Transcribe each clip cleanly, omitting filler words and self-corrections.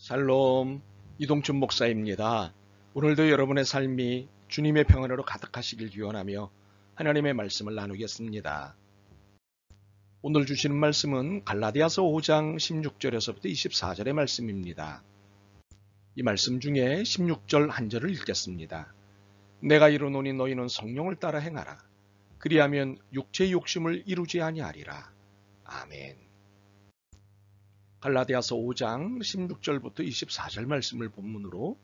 샬롬, 이동춘 목사입니다. 오늘도 여러분의 삶이 주님의 평안으로 가득하시길 기원하며 하나님의 말씀을 나누겠습니다. 오늘 주시는 말씀은 갈라디아서 5장 16절에서부터 24절의 말씀입니다. 이 말씀 중에 16절 한 절을 읽겠습니다. 내가 이르노니 너희는 성령을 따라 행하라. 그리하면 육체의 욕심을 이루지 아니하리라. 아멘. 갈라디아서 5장 16절부터 24절 말씀을 본문으로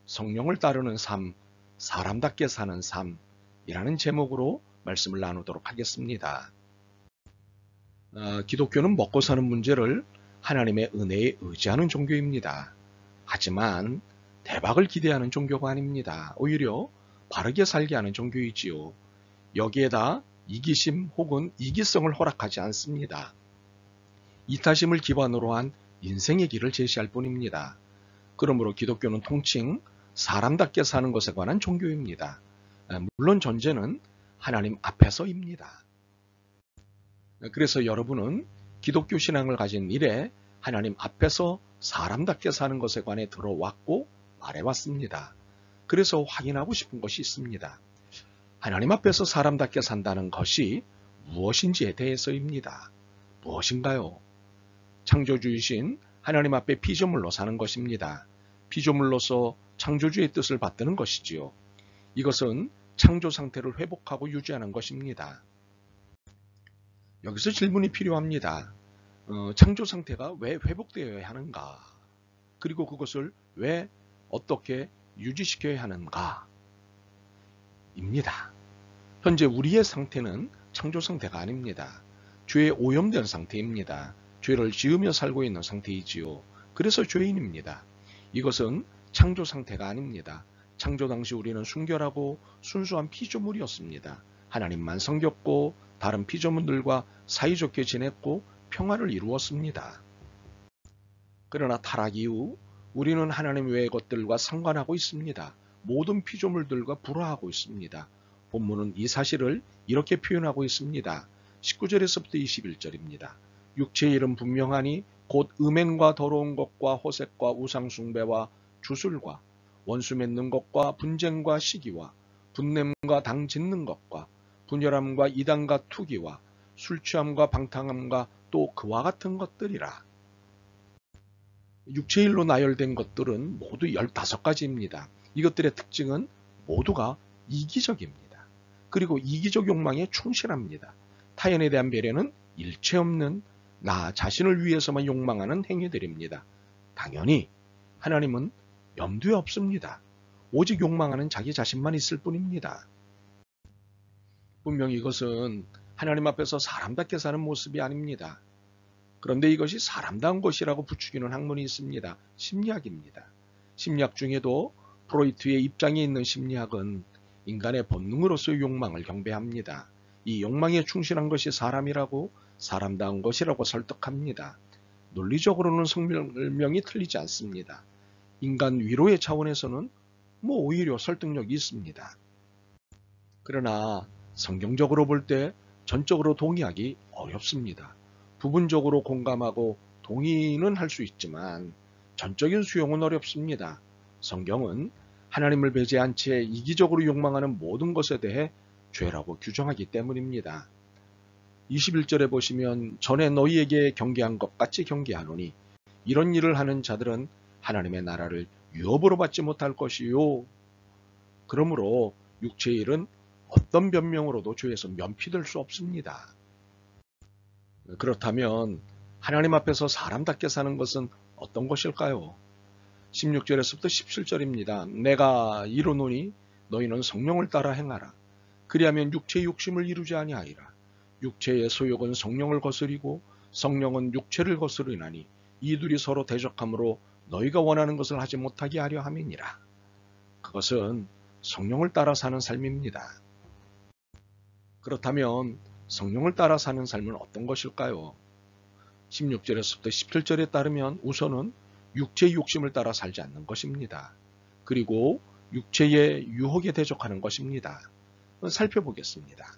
성령을 따르는 삶, 사람답게 사는 삶이라는 제목으로 말씀을 나누도록 하겠습니다. 기독교는 먹고 사는 문제를 하나님의 은혜에 의지하는 종교입니다. 하지만 대박을 기대하는 종교가 아닙니다. 오히려 바르게 살게 하는 종교이지요. 여기에다 이기심 혹은 이기성을 허락하지 않습니다. 이타심을 기반으로 한 인생의 길을 제시할 뿐입니다. 그러므로 기독교는 통칭 사람답게 사는 것에 관한 종교입니다. 물론 전제는 하나님 앞에서입니다. 그래서 여러분은 기독교 신앙을 가진 이래 하나님 앞에서 사람답게 사는 것에 관해 들어왔고 말해왔습니다. 그래서 확인하고 싶은 것이 있습니다. 하나님 앞에서 사람답게 산다는 것이 무엇인지에 대해서입니다. 무엇인가요? 창조주이신 하나님 앞에 피조물로 사는 것입니다. 피조물로서 창조주의 뜻을 받드는 것이지요. 이것은 창조 상태를 회복하고 유지하는 것입니다. 여기서 질문이 필요합니다. 창조 상태가 왜 회복되어야 하는가? 그리고 그것을 왜 어떻게 유지시켜야 하는가? 입니다. 현재 우리의 상태는 창조 상태가 아닙니다. 죄에 오염된 상태입니다. 죄를 지으며 살고 있는 상태이지요. 그래서 죄인입니다. 이것은 창조 상태가 아닙니다. 창조 당시 우리는 순결하고 순수한 피조물이었습니다. 하나님만 섬겼고 다른 피조물들과 사이좋게 지냈고 평화를 이루었습니다. 그러나 타락 이후 우리는 하나님 외의 것들과 상관하고 있습니다. 모든 피조물들과 불화하고 있습니다. 본문은 이 사실을 이렇게 표현하고 있습니다. 19절에서부터 21절입니다. 육체의 일은 분명하니 곧 음행과 더러운 것과 호색과 우상숭배와 주술과 원수 맺는 것과 분쟁과 시기와 분냄과 당 짓는 것과 분열함과 이단과 투기와 술취함과 방탕함과 또 그와 같은 것들이라. 육체의 일로 나열된 것들은 모두 15가지입니다. 이것들의 특징은 모두가 이기적입니다. 그리고 이기적 욕망에 충실합니다. 타인에 대한 배려는 일체 없는 나 자신을 위해서만 욕망하는 행위들입니다. 당연히 하나님은 염두에 없습니다. 오직 욕망하는 자기 자신만 있을 뿐입니다. 분명히 이것은 하나님 앞에서 사람답게 사는 모습이 아닙니다. 그런데 이것이 사람다운 것이라고 부추기는 학문이 있습니다. 심리학입니다. 심리학 중에도 프로이트의 입장에 있는 심리학은 인간의 본능으로서의 욕망을 경배합니다. 이 욕망에 충실한 것이 사람이라고 사람다운 것이라고 설득합니다. 논리적으로는 설명이 틀리지 않습니다. 인간 위로의 차원에서는 오히려 설득력이 있습니다. 그러나 성경적으로 볼 때 전적으로 동의하기 어렵습니다. 부분적으로 공감하고 동의는 할 수 있지만 전적인 수용은 어렵습니다. 성경은 하나님을 배제한 채 이기적으로 욕망하는 모든 것에 대해 죄라고 규정하기 때문입니다. 21절에 보시면 전에 너희에게 경계한 것 같이 경계하노니 이런 일을 하는 자들은 하나님의 나라를 유업으로 받지 못할 것이요. 그러므로 육체의 일은 어떤 변명으로도 죄에서 면피될 수 없습니다. 그렇다면 하나님 앞에서 사람답게 사는 것은 어떤 것일까요? 16절에서부터 17절입니다. 내가 이르노니 너희는 성령을 따라 행하라. 그리하면 육체의 욕심을 이루지 아니하리라. 육체의 소욕은 성령을 거스리고 성령은 육체를 거스르나니 이둘이 서로 대적함으로 너희가 원하는 것을 하지 못하게 하려 함이니라. 그것은 성령을 따라 사는 삶입니다. 그렇다면 성령을 따라 사는 삶은 어떤 것일까요? 16절에서부터 17절에 따르면 우선은 육체의 욕심을 따라 살지 않는 것입니다. 그리고 육체의 유혹에 대적하는 것입니다. 살펴보겠습니다.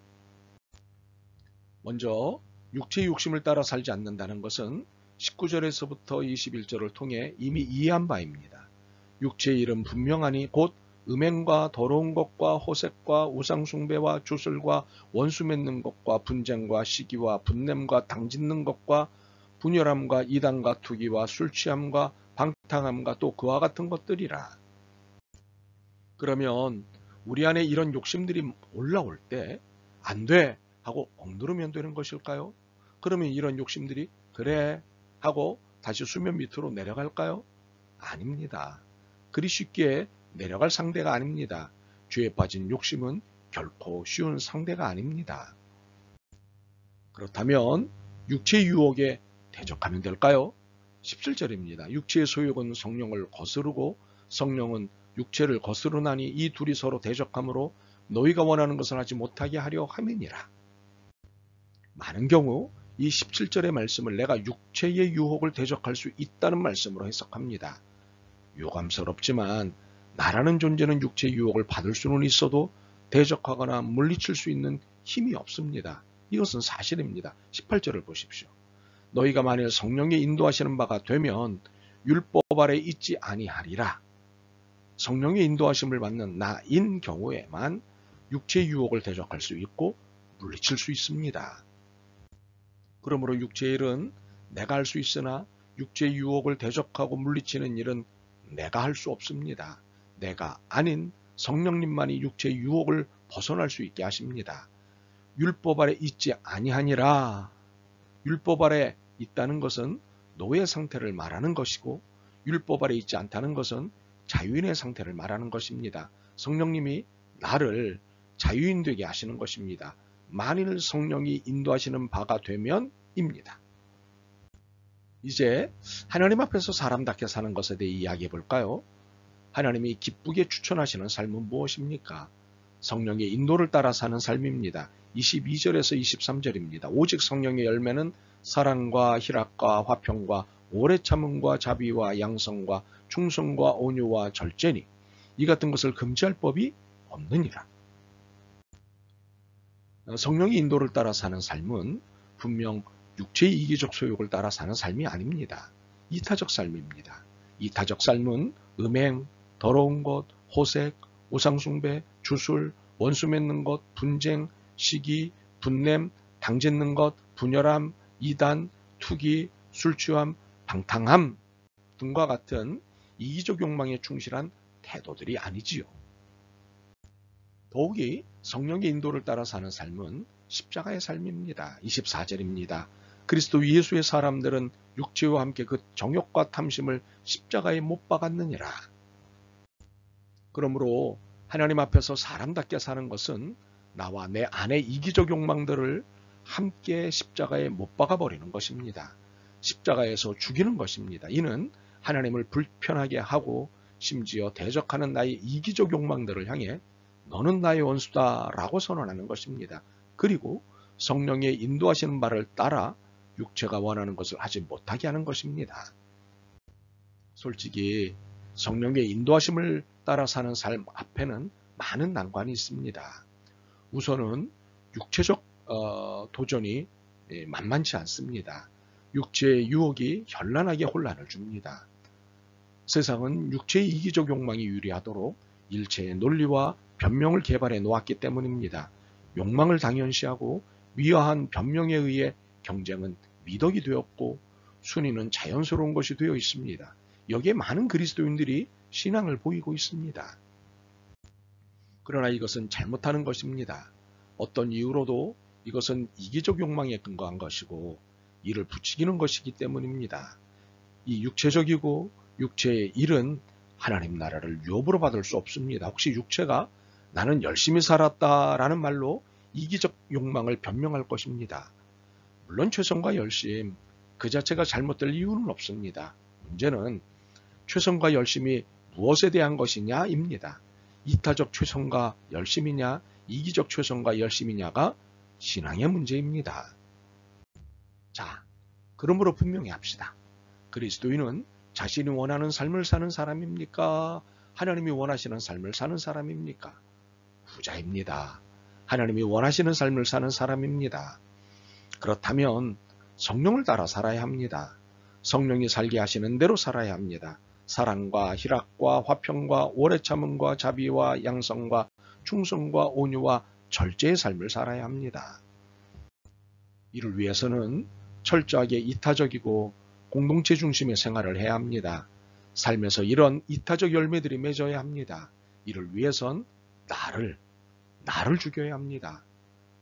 먼저 육체의 욕심을 따라 살지 않는다는 것은 19절에서부터 21절을 통해 이미 이해한 바입니다. 육체의 일은 분명하니 곧 음행과 더러운 것과 호색과 우상숭배와 주술과 원수 맺는 것과 분쟁과 시기와 분냄과 당짓는 것과 분열함과 이단과 투기와 술취함과 방탕함과 또 그와 같은 것들이라. 그러면 우리 안에 이런 욕심들이 올라올 때 안 돼 하고 억누르면 되는 것일까요? 그러면 이런 욕심들이 그래 하고 다시 수면 밑으로 내려갈까요? 아닙니다. 그리 쉽게 내려갈 상대가 아닙니다. 죄에 빠진 욕심은 결코 쉬운 상대가 아닙니다. 그렇다면 육체의 유혹에 대적하면 될까요? 17절입니다. 육체의 소욕은 성령을 거스르고 성령은 육체를 거스르나니 이 둘이 서로 대적하므로 너희가 원하는 것을 하지 못하게 하려 함이니라. 많은 경우 이 17절의 말씀을 내가 육체의 유혹을 대적할 수 있다는 말씀으로 해석합니다. 유감스럽지만 나라는 존재는 육체의 유혹을 받을 수는 있어도 대적하거나 물리칠 수 있는 힘이 없습니다. 이것은 사실입니다. 18절을 보십시오. 너희가 만일 성령의 인도하시는 바가 되면 율법 아래 있지 아니하리라. 성령의 인도하심을 받는 나인 경우에만 육체의 유혹을 대적할 수 있고 물리칠 수 있습니다. 그러므로 육체의 일은 내가 할 수 있으나 육체의 유혹을 대적하고 물리치는 일은 내가 할 수 없습니다. 내가 아닌 성령님만이 육체의 유혹을 벗어날 수 있게 하십니다. 율법 아래 있지 아니하니라. 율법 아래 있다는 것은 노예 상태를 말하는 것이고 율법 아래 있지 않다는 것은 자유인의 상태를 말하는 것입니다. 성령님이 나를 자유인 되게 하시는 것입니다. 만일 성령이 인도하시는 바가 되면입니다. 이제 하나님 앞에서 사람답게 사는 것에 대해 이야기해 볼까요? 하나님이 기쁘게 추천하시는 삶은 무엇입니까? 성령의 인도를 따라 사는 삶입니다. 22절에서 23절입니다. 오직 성령의 열매는 사랑과 희락과 화평과 오래 참음과 자비와 양성과 충성과 온유와 절제니 이 같은 것을 금지할 법이 없느니라. 성령의 인도를 따라 사는 삶은 분명 육체의 이기적 소욕을 따라 사는 삶이 아닙니다. 이타적 삶입니다. 이타적 삶은 음행, 더러운 것, 호색, 우상숭배, 주술, 원수 맺는 것, 분쟁, 시기, 분냄, 당짓는 것, 분열함, 이단, 투기, 술취함, 방탕함 등과 같은 이기적 욕망에 충실한 태도들이 아니지요. 더욱이 성령의 인도를 따라 사는 삶은 십자가의 삶입니다. 24절입니다. 그리스도 예수의 사람들은 육체와 함께 그 정욕과 탐심을 십자가에 못 박았느니라. 그러므로 하나님 앞에서 사람답게 사는 것은 나와 내 안의 이기적 욕망들을 함께 십자가에 못 박아버리는 것입니다. 십자가에서 죽이는 것입니다. 이는 하나님을 불편하게 하고 심지어 대적하는 나의 이기적 욕망들을 향해 너는 나의 원수다 라고 선언하는 것입니다. 그리고 성령의 인도하시는 바를 따라 육체가 원하는 것을 하지 못하게 하는 것입니다. 솔직히 성령의 인도하심을 따라 사는 삶 앞에는 많은 난관이 있습니다. 우선은 육체적 도전이 만만치 않습니다. 육체의 유혹이 현란하게 혼란을 줍니다. 세상은 육체의 이기적 욕망이 유리하도록 일체의 논리와 변명을 개발해 놓았기 때문입니다. 욕망을 당연시하고 미화한 변명에 의해 경쟁은 미덕이 되었고 순위는 자연스러운 것이 되어 있습니다. 여기에 많은 그리스도인들이 신앙을 보이고 있습니다. 그러나 이것은 잘못하는 것입니다. 어떤 이유로도 이것은 이기적 욕망에 근거한 것이고 이를 부추기는 것이기 때문입니다. 이 육체적이고 육체의 일은 하나님 나라를 유업으로 받을 수 없습니다. 혹시 육체가 나는 열심히 살았다라는 말로 이기적 욕망을 변명할 것입니다. 물론 최선과 열심 그 자체가 잘못될 이유는 없습니다. 문제는 최선과 열심이 무엇에 대한 것이냐입니다. 이타적 최선과 열심이냐 이기적 최선과 열심이냐가 신앙의 문제입니다. 자, 그러므로 분명히 합시다. 그리스도인은 자신이 원하는 삶을 사는 사람입니까? 하나님이 원하시는 삶을 사는 사람입니까? 후자입니다. 하나님이 원하시는 삶을 사는 사람입니다. 그렇다면 성령을 따라 살아야 합니다. 성령이 살게 하시는 대로 살아야 합니다. 사랑과 희락과 화평과 오래 참음과 자비와 양성과 충성과 온유와 절제의 삶을 살아야 합니다. 이를 위해서는 철저하게 이타적이고 공동체 중심의 생활을 해야 합니다. 삶에서 이런 이타적 열매들이 맺어야 합니다. 이를 위해선 나를 죽여야 합니다.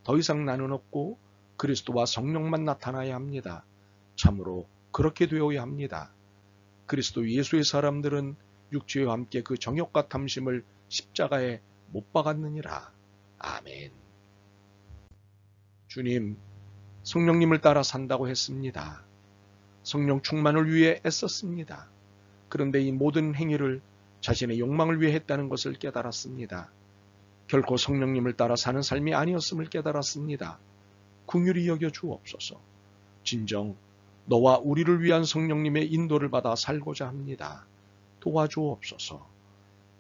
더 이상 나는 없고 그리스도와 성령만 나타나야 합니다. 참으로 그렇게 되어야 합니다. 그리스도 예수의 사람들은 육체와 함께 그 정욕과 탐심을 십자가에 못 박았느니라. 아멘. 주님, 성령님을 따라 산다고 했습니다. 성령 충만을 위해 애썼습니다. 그런데 이 모든 행위를 자신의 욕망을 위해 했다는 것을 깨달았습니다. 결코 성령님을 따라 사는 삶이 아니었음을 깨달았습니다. 긍휼히 여겨 주옵소서. 진정 너와 우리를 위한 성령님의 인도를 받아 살고자 합니다. 도와주옵소서.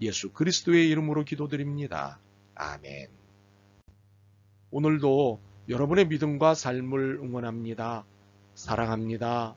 예수 그리스도의 이름으로 기도드립니다. 아멘. 오늘도 여러분의 믿음과 삶을 응원합니다. 사랑합니다.